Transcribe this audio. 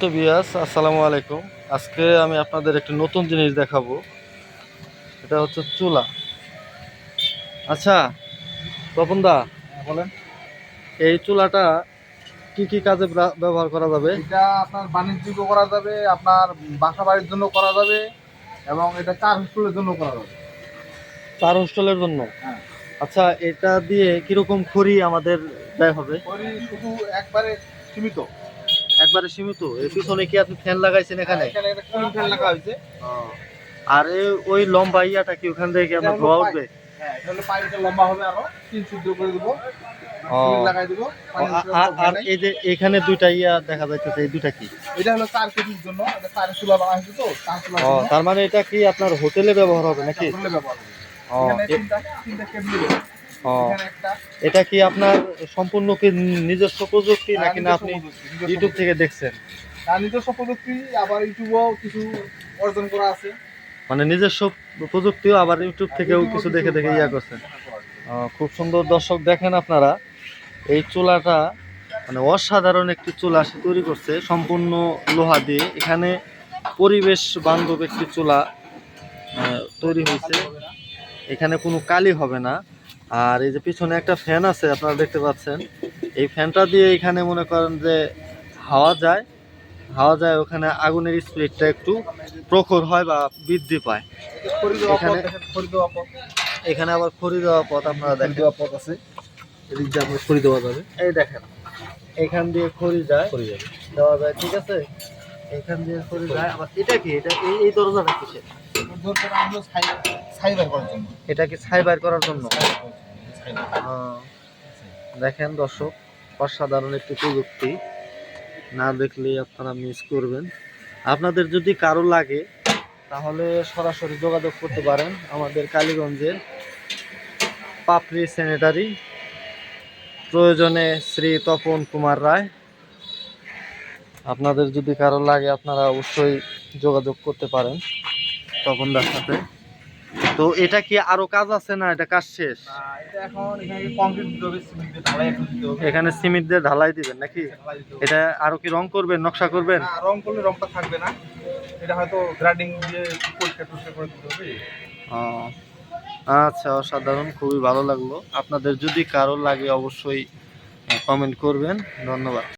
তো বিয়াস, আসসালামু আলাইকুম। আজকে আমি আপনাদের একটি নতুন জিনিস দেখাবো। এটা হচ্ছে চুলা। আচ্ছা তপন দা, বলেন। এই চুলাটা কি কি কাজে ব্যবহার করা যাবে? এটা আপনার বাণিজ্যিক করা যাবে, আপনার বাসা বাড়ির জন্য করা যাবে, এবং এটা চার হোস্টেলের জন্য করা যাবে। চার হোস্টেলের জন্য? হ্যাঁ। আচ্ছা, এটা দিয়ে কিরকম খড়ি আমাদের ব্যয় হবে? খড়ি শুধু একবারে সীমিত। একবারে সীমিত? এর পিছনে কি আপনি ফ্যান লাগাইছেন এখানে? এখানে একটা কুলিং ফ্যান লাগা হয়েছে। আর ওই লম্বা ইয়াটা কি ওখান থেকে আপনার ধোয়া উঠবে? হ্যাঁ, এটা হলো পাইপটা লম্বা হবে, আরো 3 ছিদ্র করে দিব, সিমেন্ট লাগাই দিব। আর এই যে এখানে দুইটা ইয়া দেখা যাইতেছে, এই দুইটা কি? এটা হলো 4 কেজির জন্য, এটা 4 চুলা বানানো হয়েছে, তো 4 চুলার জন্য। তার মানে এটা কি আপনার হোটেলে ব্যবহার হবে নাকি? হোটেলে ব্যবহার হবে। এখানে তিনটা কেবিল। এখানে একটা। এটা কি আপনার সম্পূর্ণ কি নিজস্ব প্রযুক্তি নাকি না আপনি ইউটিউব থেকে দেখছেন? তার নিজস্ব প্রযুক্তি, আবার ইউটিউবেও কিছু অর্জন করা আছে। মানে নিজস্ব প্রযুক্তিও আবার ইউটিউব থেকেও কিছু দেখে দেখে ইয়া করছেন। খুব সুন্দর। দর্শক দেখেন আপনারা, এই চুলাটা মানে অসাধারণ একটি চুলা সে তৈরি করছে সম্পূর্ণ লোহা দিয়ে। এখানে পরিবেশ বান্ধব একটি চুলা তৈরি হয়েছে। এখানে কোনো কালি হবে না। আর এই যে পিছনে একটা ফ্যান আছে আপনারা দেখতে পাচ্ছেন, এই ফ্যানটা দিয়ে এখানে মনে করেন যে হাওয়া যায় ওখানে আগুনের স্পিডটা একটু প্রখর হয় বা বৃদ্ধি পায়। এখানে আবার খড়ি দেওয়া পথ আপনারা দেখেন, পথ আছে, এদিক দিয়ে আপনার খড়ি দেওয়া যাবে। এই দেখেন, এখান দিয়ে খড়ি যায়, দেওয়া যায়, ঠিক আছে। এখান দিয়ে খড়ি যায়। আবার এটা কি, এটা এই দরজাটা কিসের? এটা কি ছাই বাইর করার জন্য? দেখেন দর্শক, অসাধারণ একটি প্রযুক্তি, না দেখলে আপনারা মিস করবেন। আপনাদের যদি কারো লাগে তাহলে সরাসরি যোগাযোগ করতে পারেন আমাদের কালীগঞ্জের পাপড়ি স্যানিটারি, প্রয়োজনে শ্রী তপন কুমার রায়। আপনাদের যদি কারো লাগে আপনারা অবশ্যই যোগাযোগ করতে পারেন তপনদার সাথে। তো এটা কি আরো কাজ আছে না এটা কাজ শেষ? এখানে সিমেন্ট দিয়ে ঢালাই দিবেন নাকি? এটা আরো কি রং করবেন, নকশা করবেন? রং করলে রংটা থাকবে না, এটা হয়তো গ্রাডিং দিয়ে পরিষ্কার করে দিতে হবে। আচ্ছা, অসাধারণ, খুবই ভালো লাগলো। আপনাদের যদি কারো লাগে অবশ্যই কমেন্ট করবেন। ধন্যবাদ।